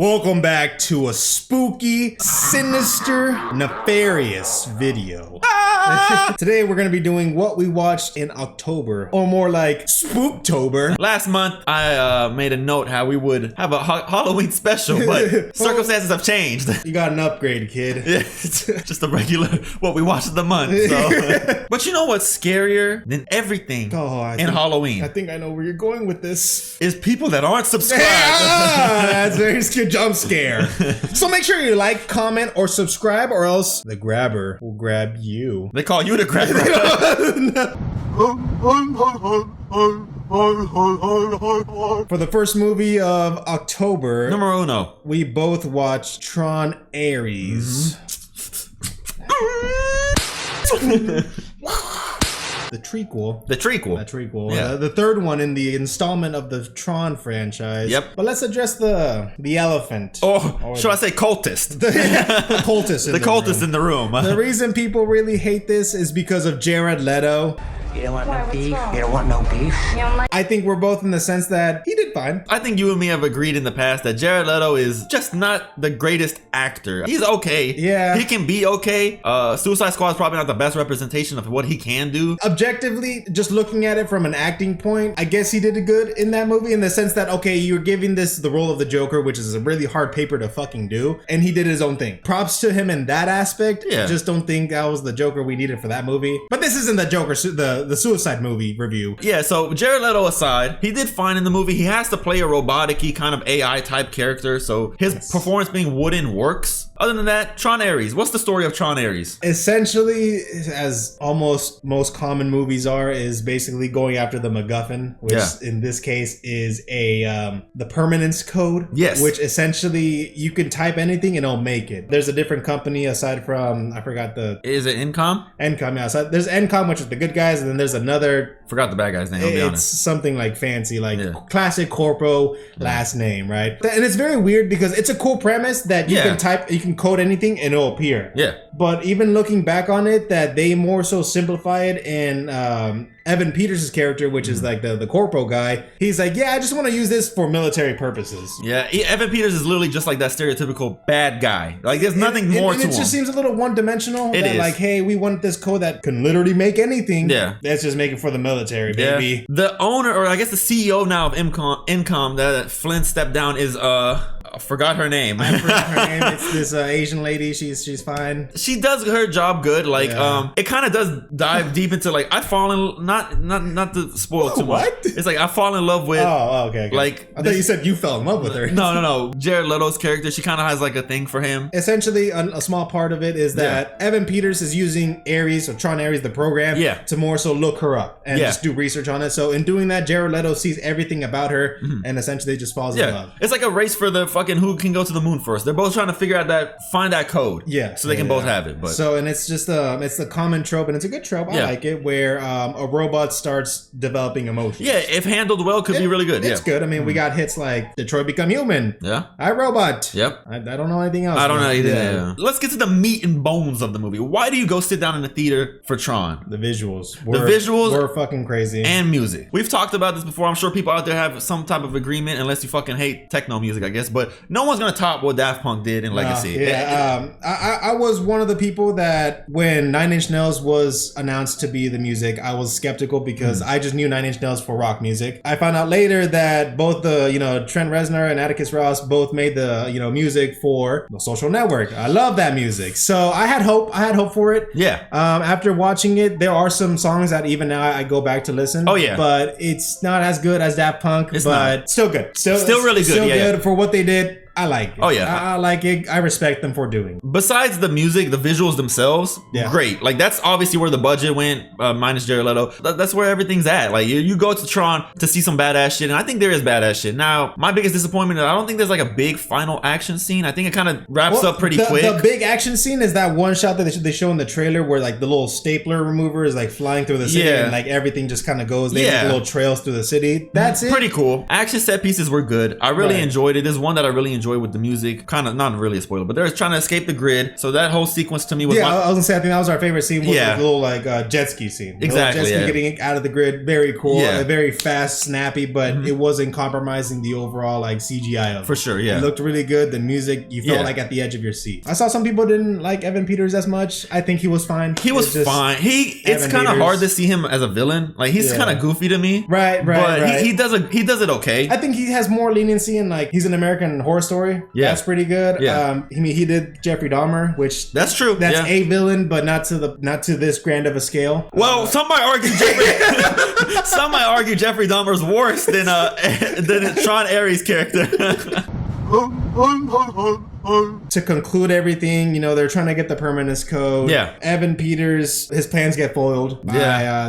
Welcome back to a spooky, sinister, nefarious video. Today we're gonna be doing what we watched in October, or more like Spooktober. Last month I made a note how we would have a Halloween special, but circumstances have changed. You got an upgrade, kid. Yeah, just a regular what we watched of the month. So. But you know what's scarier than everything in Halloween? I think I know where you're going with this. Is people that aren't subscribed. That's a very scary jump scare. So make sure you like, comment, or subscribe, or else the grabber will grab you. They call you the grabber. For the first movie of October, Numero uno, we both watched Tron Ares. The trequel. The trequel. Yeah. The third one in the installment of the Tron franchise. Yep. But let's address the elephant. Or should I say cultist? The cultist in the cultist in the room. The reason people really hate this is because of Jared Leto. You don't want no beef? You don't want no beef? I think we're both in the sense that he did fine. I think you and me have agreed in the past that Jared Leto is just not the greatest actor. He's okay. Yeah. He can be okay. Suicide Squad is probably not the best representation of what he can do. Objectively, just looking at it from an acting point, I guess he did good in that movie in the sense that, okay, you're giving this the role of the Joker, which is a really hard paper to fucking do, and he did his own thing. Props to him in that aspect. Yeah. Just don't think that was the Joker we needed for that movie. But this isn't the Joker, the Suicide movie review. Yeah, so Jared Leto aside, he did fine in the movie. He has to play a robotic-y kind of AI type character, so his performance being wooden works. Other than that, Tron Ares. What's the story of Tron Ares? Essentially, as almost most common movies are, is basically going after the MacGuffin, which in this case is the permanence code. Yes. Which essentially you can type anything and it'll make it. There's a different company aside from, I forgot the... Is it Encom? Encom, yeah. So there's Encom, which is the good guys, and then there's another... Forgot the bad guy's name, I'll be honest. It's something like fancy, like classic corpo last name, right? And it's very weird because it's a cool premise that you can type, you can code anything and it'll appear. Yeah. But even looking back on it, that they more so simplify it, and Evan Peters' character, which is like the corpo guy, he's like, yeah, I just want to use this for military purposes. Yeah, Evan Peters is literally just like that stereotypical bad guy. Like, there's nothing more to him. It just seems a little one-dimensional. It is. Like, hey, we want this code that can literally make anything. Yeah. Let's just make it for the military, baby. Yeah. The owner, or I guess the CEO now of Encom, that Flynn stepped down is, I forgot her name. I forgot her name. It's this Asian lady. She's fine. She does her job good. Like, it kind of does dive deep into, like, I fall in, not to spoil too much. What? It's like I fall in love with. Oh, okay. Like, I thought you said you fell in love with her. No. Jared Leto's character, she kind of has like a thing for him. Essentially, a small part of it is that Evan Peters is using Ares, or Tron Ares, the program, to more so look her up and just do research on it. So in doing that, Jared Leto sees everything about her and essentially just falls in love. It's like a race for the fucking who can go to the moon first. They're both trying to figure out find that code. Yeah. So they can both have it. But so, and it's just it's the common trope, and it's a good trope. I like it, where a robot starts developing emotions. Yeah, if handled well, could be really good. It's good. I mean, we got hits like Detroit Become Human. Yeah. iRobot. Yep. I don't know anything else. I don't know either. Yeah. Let's get to the meat and bones of the movie. Why do you go sit down in the theater for Tron? The visuals. The visuals were fucking crazy. And music. We've talked about this before. I'm sure people out there have some type of agreement, unless you fucking hate techno music, I guess. But no one's gonna top what Daft Punk did in Legacy. I was one of the people that when Nine Inch Nails was announced to be the music, I was skeptical because I just knew Nine Inch Nails for rock music. I found out later that both the Trent Reznor and Atticus Ross both made the music for The Social Network. I love that music, so I had hope. I had hope for it. Yeah. After watching it, there are some songs that even now I go back to listen. Oh yeah. But it's not as good as Daft Punk. But still good. Still really good. Still good for what they did. I like it. Oh yeah, I like it. I respect them for doing. Besides the music, the visuals themselves, great. Like that's obviously where the budget went, minus Jared Leto. That's where everything's at. Like you go to Tron to see some badass shit, and I think there is badass shit. Now, my biggest disappointment is I don't think there's like a big final action scene. I think it kind of wraps up pretty quick. The big action scene is that one shot that they show in the trailer where like the little stapler remover is like flying through the city and like everything just kind of goes. They make little trails through the city. That's it. Pretty cool. Action set pieces were good. I really enjoyed it. There's one that I really enjoyed enjoy with the music. Kind of not really a spoiler, but they're trying to escape the grid. So that whole sequence to me was I was gonna say I think that was our favorite scene. Was Yeah. the little like jet ski scene. The Exactly, little jet ski yeah. getting out of the grid, very cool, Yeah. very fast, snappy, but it wasn't compromising the overall like CGI of it. For sure, yeah. It looked really good. The music, you felt Yeah. like at the edge of your seat. I saw some people didn't like Evan Peters as much. I think he was fine. He was It's just fine. It's Evan kind of Peters. hard to see him as a villain. Like he's Yeah. kind of goofy to me. Right, But right. he does it okay. I think he has more leniency in like he's an American Horror Story. Yeah. That's pretty good. Yeah. He did Jeffrey Dahmer, which That's true. that's yeah. a villain, but not to this grand of a scale. Well, some might argue Jeffrey Dahmer's worse than Tron Ares' character. To conclude everything, they're trying to get the permanence code. Yeah. Evan Peters, his plans get foiled by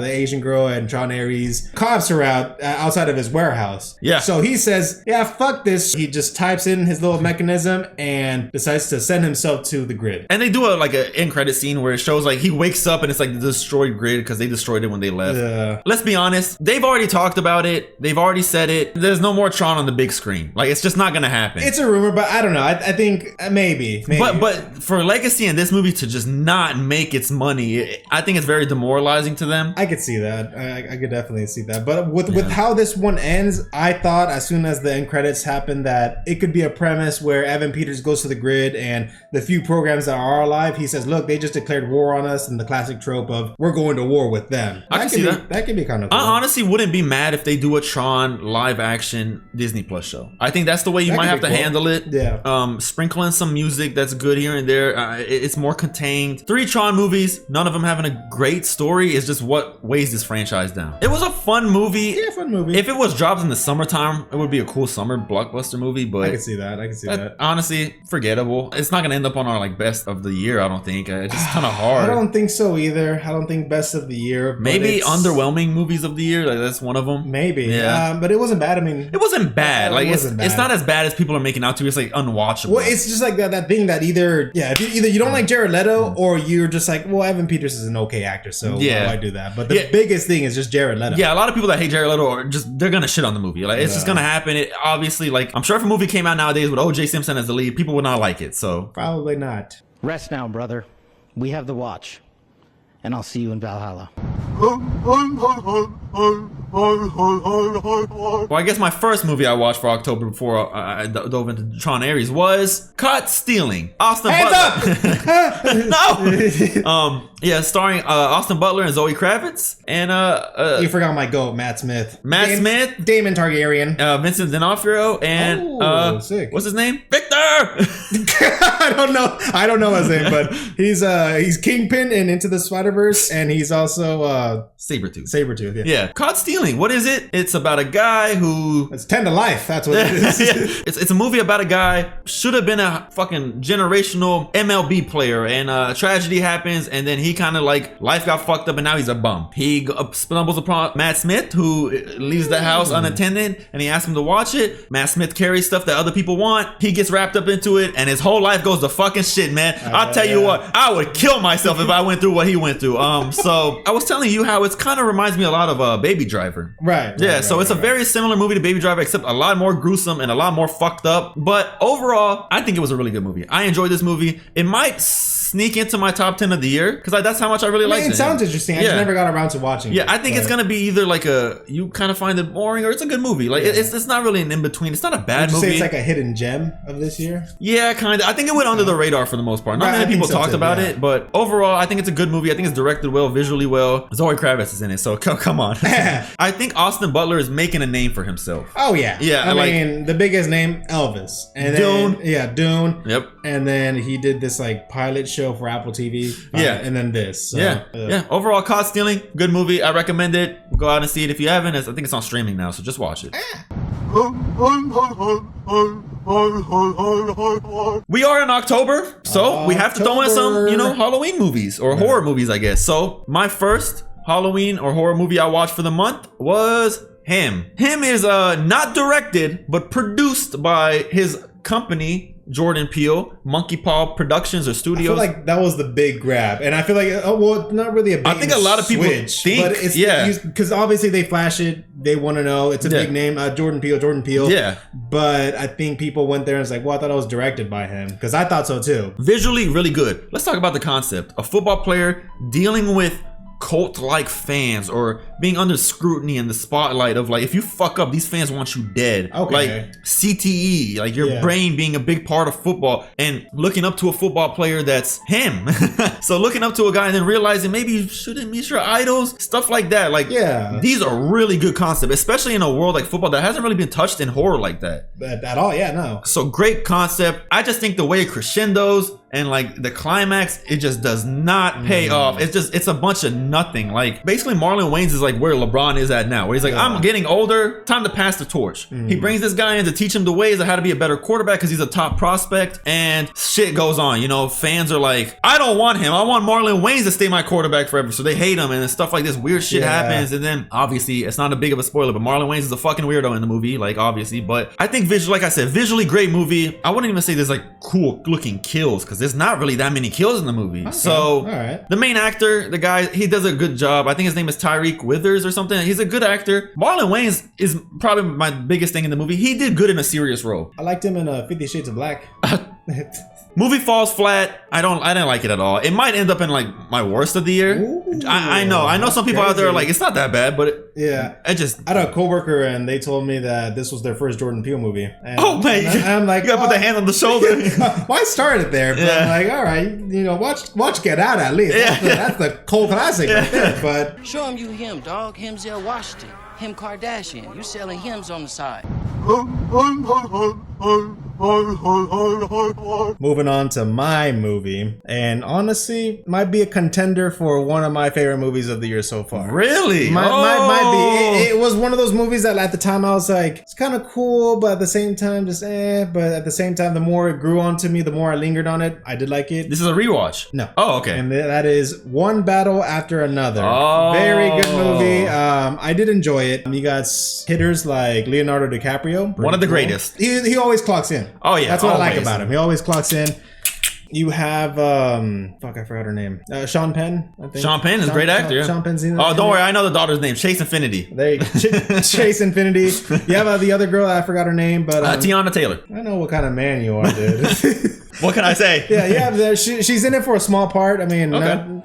the Asian girl and John Ares. Cops are out outside of his warehouse. Yeah. So he says, yeah, fuck this. He just types in his little mechanism and decides to send himself to the grid. And they do an end credit scene where it shows like he wakes up and it's like the destroyed grid because they destroyed it when they left. Let's be honest, they've already talked about it. They've already said it. There's no more Tron on the big screen. Like it's just not gonna happen. It's a rumor, but I don't know. I think maybe. But for Legacy and this movie to just not make its money, I think it's very demoralizing to them. I could see that. I could definitely see that. But with how this one ends, I thought as soon as the end credits happened that it could be a premise where Evan Peters goes to the grid and the few programs that are alive, he says, look, they just declared war on us, and the classic trope of we're going to war with them. I can see that. That could be kind of cool. I honestly wouldn't be mad if they do a Tron live action Disney Plus show. I think that's the way you That might could have be to cool. handle it. Yeah. Sprinkle in some music that's good here and there. It's more contained. 3 Tron movies, none of them having a great story is just what weighs this franchise down. It was a fun movie. Yeah, fun movie. If it was dropped in the summertime, it would be a cool summer blockbuster movie. But I can see that. honestly, forgettable. It's not gonna end up on our best of the year. I don't think. It's just kind of hard. I don't think so either. I don't think best of the year. But Maybe underwhelming movies of the year. Like that's one of them. Maybe. Yeah. But it wasn't bad. I mean, It wasn't bad. Like wasn't bad. it's not as bad as people are making out to. It's like unwatchable. Well, it's just like that thing that either you don't like Jared Leto or you're just like, well, Evan Peters is an okay actor, so why do that? But the biggest thing is just Jared Leto. Yeah, a lot of people that hate Jared Leto are they're gonna shit on the movie. Like it's just gonna happen. It obviously, like I'm sure if a movie came out nowadays with O.J. Simpson as the lead, people would not like it. So Probably not. Rest now, brother. We have the watch. And I'll see you in Valhalla. Well, I guess my first movie I watched for October before I dove into Tron Ares was Caught Stealing. Austin Butler. No. Yeah, starring Austin Butler and Zoe Kravitz and You forgot my goat, Matt Smith. Smith, Damon Targaryen. Vincent D'Onofrio, and sick. what's his name? Victor. I don't know his name, but he's Kingpin in Into the Spider-Verse, and he's also Sabretooth. Yeah. Caught Stealing. What is it? It's about a guy who It's 10 to life. That's what it is. It's a movie about a guy should have been a fucking generational MLB player, and tragedy happens, and then he kind of like life got fucked up, and now he's a bum. He stumbles upon Matt Smith, who leaves the house unattended, and he asks him to watch it. Matt Smith carries stuff that other people want. He gets wrapped up into it, and his whole life goes to fucking shit, man. I'll tell you what, I would kill myself if I went through what he went through. So I was telling you how it kind of reminds me a lot of Baby Driver. Right. So it's a very similar movie to Baby Driver, except a lot more gruesome and a lot more fucked up. But overall, I think it was a really good movie. I enjoyed this movie. It might sneak into my top 10 of the year because that's how much I really liked it. It sounds interesting. I just never got around to watching it. Yeah, I think it's gonna be either like you kind of find it boring, or it's a good movie. Like it's not really an in between. It's not a bad movie. Say it's like a hidden gem of this year. Yeah, kind of. I think it went under the radar for the most part. Not many people talked about it, but overall, I think it's a good movie. I think it's directed well, visually well. Zoe Kravitz is in it, so come on. I think Austin Butler is making a name for himself. Oh yeah, yeah. I mean, the biggest name, Elvis, and Dune. Then, Dune. Yep. And then he did this like pilot show for Apple TV. And then this. So, yeah. Overall, Caught Stealing, good movie. I recommend it. Go out and see it if you haven't. I think it's on streaming now, so just watch it. We are in October, so we have to throw in some, Halloween movies or horror movies, I guess. So my first Halloween or horror movie I watched for the month was Him. Him is not directed, but produced by his company, Jordan Peele, Monkey Paw Productions or Studios. I feel like that was the big grab, and I feel like not really a big. I think a lot of people think, but it's because obviously they flash it, they want to know it's a big name, Jordan Peele. Yeah, but I think people went there and was like, well, I thought it was directed by him, because I thought so too. Visually, really good. Let's talk about the concept: a football player dealing with cult-like fans or being under scrutiny in the spotlight of like, if you fuck up, these fans want you dead. Okay. Like CTE, like your brain being a big part of football and looking up to a football player that's him. So looking up to a guy and then realizing maybe you shouldn't meet your idols, stuff like that. Like, these are really good concepts, especially in a world like football that hasn't really been touched in horror like that. At all, no. So great concept. I just think the way it crescendos and like the climax, it just does not pay off. It's a bunch of nothing. Like basically Marlon Wayans is like where LeBron is at now, where he's like, I'm getting older, time to pass the torch. He brings this guy in to teach him the ways of how to be a better quarterback because he's a top prospect, and shit goes on. You know, fans are like, I don't want him, I want Marlon Wayans to stay my quarterback forever. So they hate him and stuff like this weird shit happens. And then obviously it's not a big of a spoiler, but Marlon Wayans is a fucking weirdo in the movie, like obviously. But I think like I said, visually great movie. I wouldn't even say there's like cool looking kills because there's not really that many kills in the movie. Okay. So the main actor, the guy, he does a good job. I think his name is Tyreek Withers or something. He's a good actor. Marlon Wayans is probably my biggest thing in the movie. He did good in a serious role. I liked him in 50 Shades of Black. Movie falls flat. I didn't like it at all. It might end up in like my worst of the year. Ooh, I know some people out there are like, it's not that bad, but I had a coworker and they told me that this was their first Jordan Peele movie. And I'm like, you gotta put the hand on the shoulder. Well, I started there, but I'm like, all right, you know, watch Get Out at least. That's the cult classic right there. But show him you him, dog. Himzel Washington, him Kardashian. You selling hymns on the side. Moving on to my movie, and honestly, might be a contender for one of my favorite movies of the year so far. Really? Might be. It was one of those movies that at the time I was like, it's kind of cool, but at the same time, just But at the same time, the more it grew on to me, the more I lingered on it. I did like it. This is a rewatch? No. Oh, okay. And that is One Battle After Another. Oh. Very good movie. I did enjoy it. You got hitters like Leonardo DiCaprio. One of the greatest. He always clocks in. Oh yeah, that's what I like about him. He always clocks in. You have I forgot her name. Sean Penn, I think. Sean Penn is a great actor. Sean Penn's in. Oh, don't worry, I know the daughter's name. Chase Infinity. There you go. Chase Infinity. You have the other girl. I forgot her name, but Tiana Taylor. I know what kind of man you are, dude. What can I say? She's in it for a small part. I mean,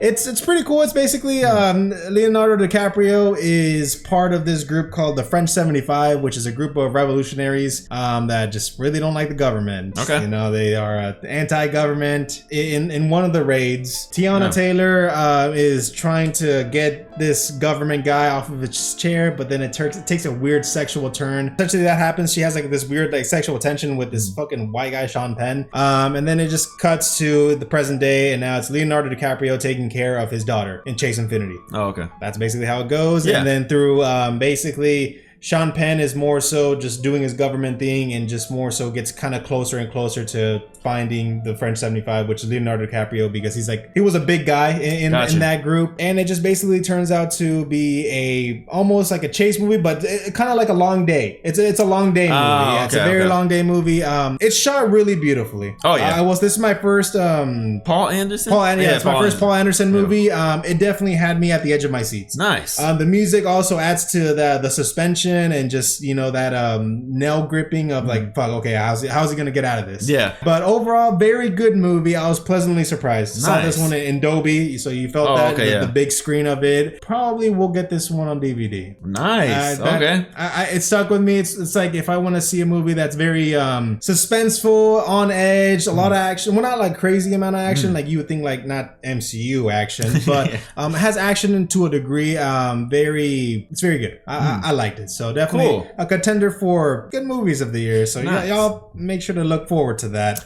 it's pretty cool. It's basically Leonardo DiCaprio is part of this group called the French 75, which is a group of revolutionaries that just really don't like the government. Okay, you know, they are anti-government. In one of the raids, Tiana Taylor is trying to get this government guy off of his chair, but then it takes a weird sexual turn. Essentially, that happens. She has like this weird like sexual tension with this fucking white guy, Sean Penn. And then it just cuts to the present day, and now it's Leonardo DiCaprio taking care of his daughter in Chase Infinity. Oh, okay. That's basically how it goes. Yeah. And then through basically Sean Penn is more so just doing his government thing and just more so gets kind of closer and closer to finding the French 75, which is Leonardo DiCaprio, because he was a big guy in that group. And it just basically turns out to be almost like a chase movie, but kind of like a long day. It's a long day movie. It's a very long day movie. It's shot really beautifully. Oh yeah. This is my first Paul Anderson? It's my first Paul Anderson movie. It definitely had me at the edge of my seats. Nice. The music also adds to the suspension and just, you know, that nail gripping of like, fuck, okay, how's he gonna get out of this? Yeah. But overall, very good movie. I was pleasantly surprised. Saw this one in Dolby, so you felt the big screen of it. Probably will get this one on DVD. Nice. It stuck with me. It's like if I want to see a movie that's very suspenseful, on edge, a lot of action. Well, not like crazy amount of action, like you would think, like not MCU action, but it has action to a degree. It's very good. I liked it. So definitely a contender for good movies of the year. So y'all make sure to look forward to that.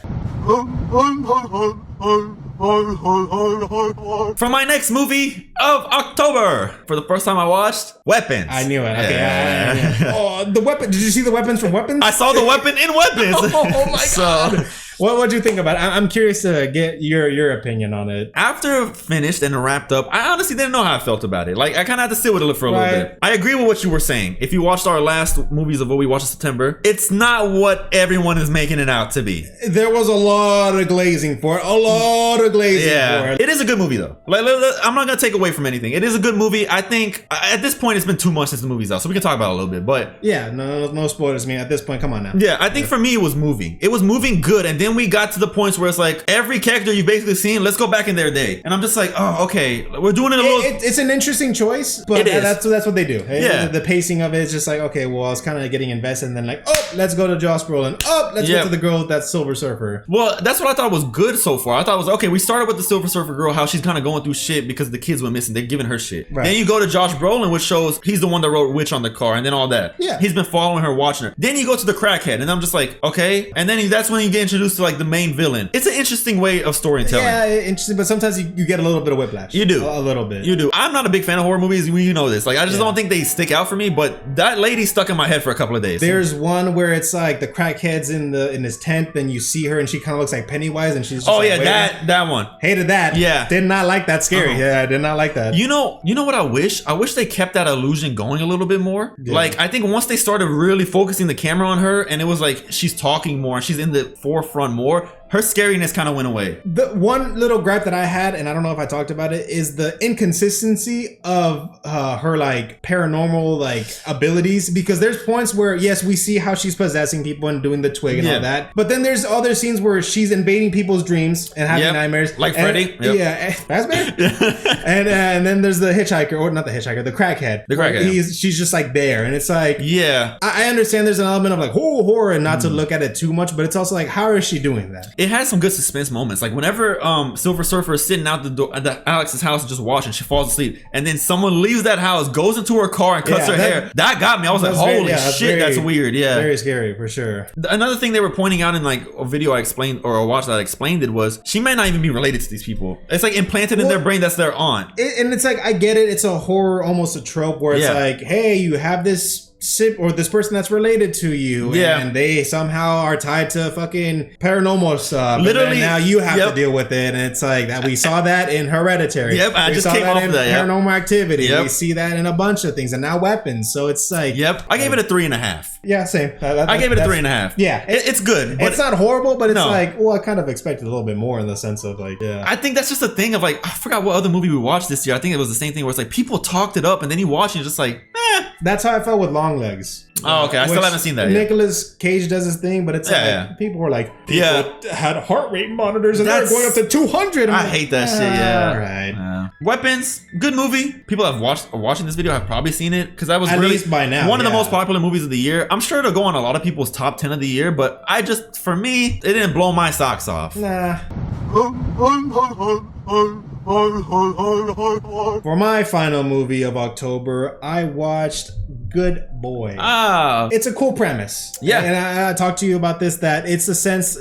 For my next movie of October, for the first time I watched Weapons. I knew it. Okay. Yeah. Oh, the weapon. Did you see the weapons from Weapons? I saw the weapon in Weapons. Oh my god. What do you think about it? I'm curious to get your opinion on it. After finished and wrapped up, I honestly didn't know how I felt about it. Like, I kind of had to sit with it for a little bit. I agree with what you were saying. If you watched our last movies of what we watched in September, it's not what everyone is making it out to be. There was a lot of glazing for it. A lot of glazing for it. It is a good movie, though. Like, I'm not going to take away from anything. It is a good movie. I think at this point, it's been 2 months since the movie's out, so we can talk about it a little bit. But yeah, no spoilers. I mean, at this point, come on now. Yeah, I think for me, it was moving. It was moving good. And then we got to the points where it's like, every character you've basically seen, let's go back in their day. And I'm just like, oh, okay. We're doing it a little... It's an interesting choice, but that's what they do. Yeah. The pacing of it is just like, okay, well, I was kind of getting invested, and then like, oh, let's go to Josh Brolin. Oh, let's go to the girl with that Silver Surfer. Well, that's what I thought was good so far. I thought it was, okay, we started with the Silver Surfer girl, how she's kind of going through shit because the kids went missing. They're giving her shit. Right. Then you go to Josh Brolin, which shows he's the one that wrote Witch on the car, and then all that. Yeah. He's been following her, watching her. Then you go to the crackhead, and I'm just like, okay. And then that's when you get introduced to like the main villain. It's an interesting way of storytelling. Yeah, interesting, but sometimes you get a little bit of whiplash. You do. A little bit. You do. I'm not a big fan of horror movies. You know this. Like, I just don't think they stick out for me, but that lady stuck in my head for a couple of days. There's one where it's like the crackhead's in his tent, then you see her and she kind of looks like Pennywise, and she's just that one. Hated that. Yeah. Did not like that scary. Yeah, I did not like that. You know what I wish? I wish they kept that illusion going a little bit more. Yeah. Like, I think once they started really focusing the camera on her and it was like she's talking more and she's in the forefront more, her scariness kind of went away. The one little gripe that I had, and I don't know if I talked about it, is the inconsistency of her like paranormal like abilities. Because there's points where yes, we see how she's possessing people and doing the twig and all that, but then there's other scenes where she's invading people's dreams and having nightmares, like Freddy. Yeah, and then there's the hitchhiker, or not the hitchhiker, the crackhead. The crackhead. She's just like there, and it's like I understand there's an element of like horror and not to look at it too much, but it's also like, how is she doing that? It has some good suspense moments. Like whenever Silver Surfer is sitting out the door at Alex's house and just watching, she falls asleep, and then someone leaves that house, goes into her car and cuts her hair. That got me. I was like, holy shit, that's weird. Yeah, very scary for sure. Another thing they were pointing out in like a video I explained, or a watch that I explained it, was she might not even be related to these people. It's like implanted in their brain that's their aunt. And it's like, I get it. It's a horror, almost a trope where it's like, hey, you have this or this person that's related to you, and they somehow are tied to fucking paranormal stuff. Literally, and now you have to deal with it, and it's like that. We saw that in Hereditary. I just came off of that. Paranormal Activity. We see that in a bunch of things, and now weapons. So it's like, I gave it a 3.5. Yeah, same. I gave it a 3.5. Yeah, it's good. It's not horrible, but it's like, well, I kind of expected a little bit more in the sense of like, I think that's just a thing of like, I forgot what other movie we watched this year. I think it was the same thing where it's like people talked it up, and then you watch it and just like, That's how I felt with Long Legs. Oh, okay. I still haven't seen that yet. Nicolas Cage does his thing, but it's like people were like, had heart rate monitors and they're going up to 200. I hate that shit. Yeah. All right. Weapons, good movie. People have watching this video have probably seen it because that was at least by now one of the most popular movies of the year. I'm sure it'll go on a lot of people's top 10 of the year, but for me, it didn't blow my socks off. Nah. For my final movie of October, I watched Good Boy. It's a cool premise. Yeah. And I talked to you about this, that it's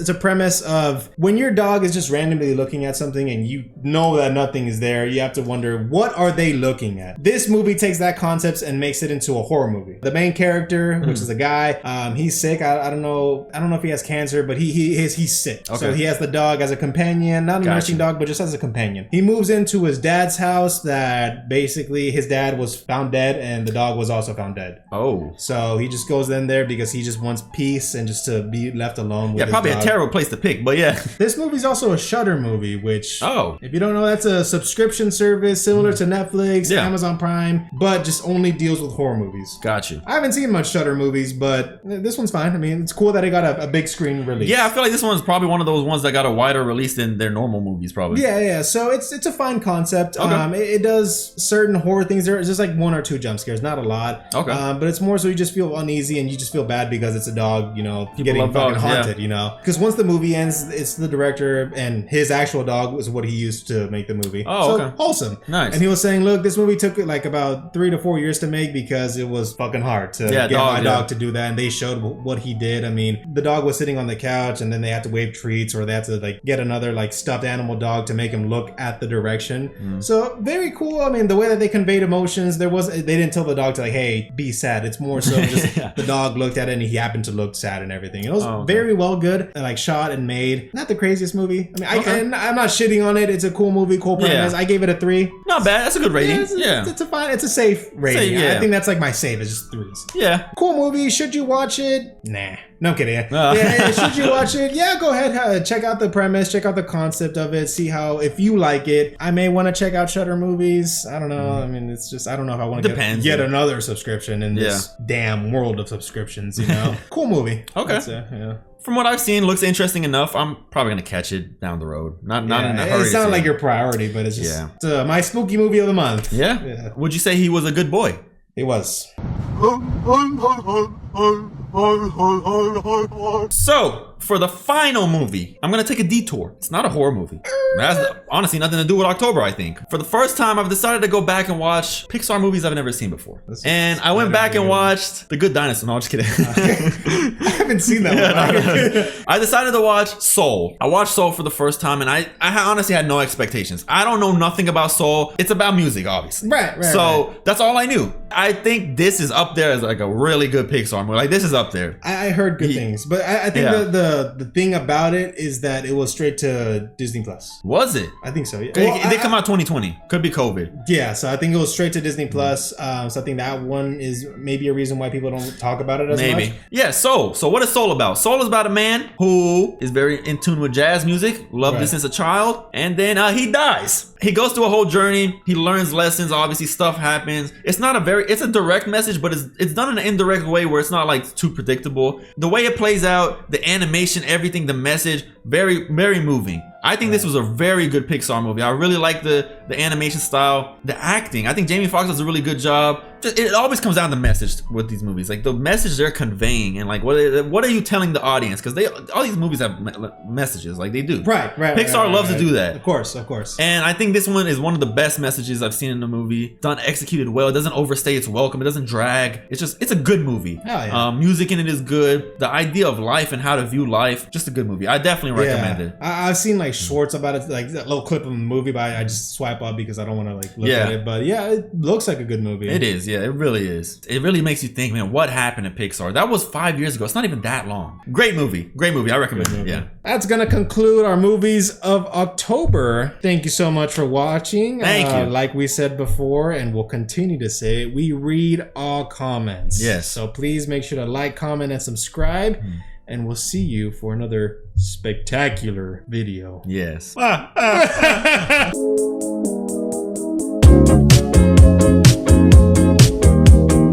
a premise of when your dog is just randomly looking at something and you know that nothing is there, you have to wonder, what are they looking at? This movie takes that concept and makes it into a horror movie. The main character, which is a guy, he's sick. I don't know if he has cancer, but he's sick. Okay. So he has the dog as a companion, not a nursing dog, but just as a companion. He moves into his dad's house that basically his dad was found dead and the dog was also found dead. Oh. So he just goes in there because he just wants peace and just to be left alone with his probably dog. A terrible place to pick, but yeah. This movie's also a Shudder movie, which, if you don't know, that's a subscription service similar to Netflix, Amazon Prime, but just only deals with horror movies. Got you. I haven't seen much Shudder movies, but this one's fine. I mean, it's cool that it got a big screen release. Yeah, I feel like this one's probably one of those ones that got a wider release than their normal movies, probably. Yeah. So it's a fine concept. Okay. It does certain horror things. There's just like 1 or 2 jump scares, not a lot. Okay. But it's more so you just feel uneasy and you just feel bad because it's a dog, getting fucking dogs, haunted, Because once the movie ends, it's the director and his actual dog was what he used to make the movie. Oh, so, okay. Wholesome. Nice. And he was saying, look, this movie took like about 3 to 4 years to make because it was fucking hard to get my dog to do that. And they showed what he did. I mean, the dog was sitting on the couch and then they had to wave treats or they had to like get another like stuffed animal dog to make him look at the direction. So very cool. I mean, the way that they conveyed emotions, they didn't tell the dog to like, hey, be sad. It's more so just the dog looked at it and he happened to look sad and everything. It was very well good, like shot and made. Not the craziest movie. I mean, I'm not shitting on it. It's a cool movie, cool premise. I gave it a 3. Not bad. That's a good rating. It's a safe rating. I think that's like my safe. It's just 3s. Yeah. Cool movie. Should you watch it? Nah. No, I'm kidding. Yeah, should you watch it? Yeah, go ahead. Check out the premise. Check out the concept of it. See how, if you like it. I may want to check out Shudder movies. I don't know. I mean, it's just, I don't know if I want to get yet another subscription in this damn world of subscriptions, you know? Cool movie. Okay. From what I've seen, looks interesting enough. I'm probably gonna catch it down the road. Not in a hurry. It sounds like your priority, but it's just it's, my spooky movie of the month. Yeah. Would you say he was a good boy? He was. So, for the final movie, I'm gonna take a detour. It's not a horror movie. It has honestly nothing to do with October, I think. For the first time, I've decided to go back and watch Pixar movies I've never seen before. And I went back and watched The Good Dinosaur. No, I'm just kidding. I haven't seen that one. I decided to watch Soul. I watched Soul for the first time, and I honestly had no expectations. I don't know nothing about Soul. It's about music, obviously. Right. So that's all I knew. I think this is up there as like a really good Pixar movie. Like, this is up there. I heard good things, but I think the thing about it is that it was straight to Disney Plus. Was it? I think so. Yeah. It did come out 2020. Could be COVID. Yeah, so I think it was straight to Disney Plus. So I think that one is maybe a reason why people don't talk about it as much. Yeah. So what is Soul about? Soul is about a man who is very in tune with jazz music, loved it since a child, and then he dies. He goes through a whole journey. He learns lessons. Obviously, stuff happens. It's a direct message, but it's done in an indirect way where it's not like too predictable. The way it plays out, the animation, everything, the message, very, very moving. I think this was a very good Pixar movie. I really like the animation style, the acting. I think Jamie Foxx does a really good job. It always comes down to message with these movies, like the message they're conveying, and like what are you telling the audience? Because all these movies have messages, like they do. Right. Pixar loves to do that. Of course. And I think this one is one of the best messages I've seen in a movie. Done, executed well. It doesn't overstay its welcome. It doesn't drag. It's a good movie. Hell yeah. Music in it is good. The idea of life and how to view life, just a good movie. I definitely recommend it. I've seen like shorts about it, like that little clip of the movie, but I just swipe up because I don't want to like look at it. But it looks like a good movie. It is. Yeah, it really is. It really makes you think, man, what happened to Pixar? That was 5 years ago. It's not even that long. Great movie. I recommend it. Yeah. That's gonna conclude our movies of October. Thank you so much for watching. Thank you. Like we said before, and we'll continue to say, we read all comments. Yes. So please make sure to like, comment, and subscribe. And we'll see you for another spectacular video. Yes.